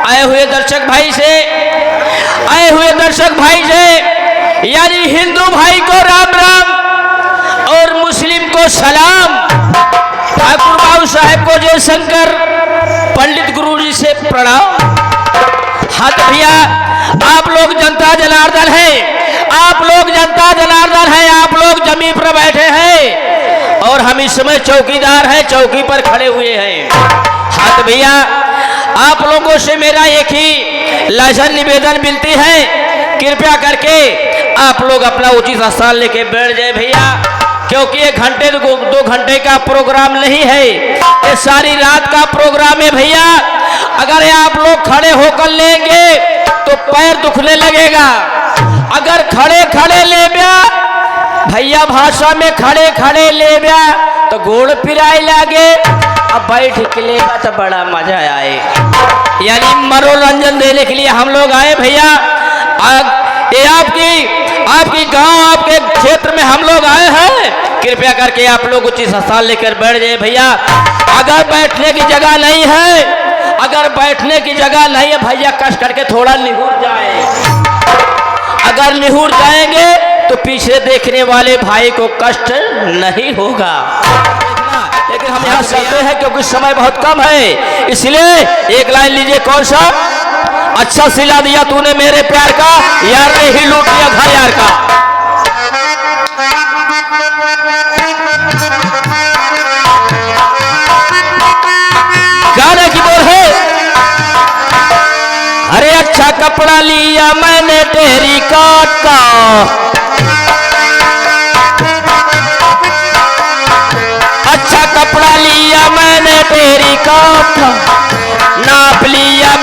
आए हुए दर्शक भाई से यानी हिंदू भाई को राम राम और मुस्लिम को सलाम। ठाकुर बाबू साहब को जय शंकर, पंडित गुरु जी से प्रणाम। हाँ तो भैया आप लोग जनता जनार्दन हैं, आप लोग जमीन पर बैठे हैं और हम इस समय चौकीदार हैं, चौकी पर खड़े हुए हैं। हाँ तो भैया आप लोगों से मेरा एक ही लाजन निवेदन मिलती है, कृपया करके आप लोग अपना उचित स्थान लेके बैठ जाए भैया, क्योंकि 1 घंटे 2 घंटे का प्रोग्राम नहीं है, ये सारी रात का प्रोग्राम है भैया। अगर आप लोग खड़े होकर लेंगे तो पैर दुखने लगेगा, अगर खड़े खड़े ले भैया भाषा में खड़े खड़े ले तो गोड़ पिराए लागे, अब बैठ के लेगा तो बड़ा मजा आए। यानी मनोरंजन देने के लिए हम लोग आए भैया। ये आपकी गांव, आपके क्षेत्र में हम लोग आए हैं, कृपया करके आप लोग उचित स्थान लेकर बैठ जाए भैया। अगर बैठने की जगह नहीं है भैया, कष्ट करके थोड़ा निहुर जाए। अगर निहुर जाएंगे तो पीछे देखने वाले भाई को कष्ट नहीं होगा। लेकिन हम यहाँ चलते हैं क्योंकि समय बहुत कम है, इसलिए एक लाइन लीजिए। कौन सा? अच्छा सिला दिया तूने मेरे प्यार का, यार ने ही लूट लिया घर यार का। गाने की बोल है, अरे अच्छा कपड़ा लिया मैंने तेरी काट का, अच्छा कपड़ा लिया मैंने तेरी काट का, नाप लिया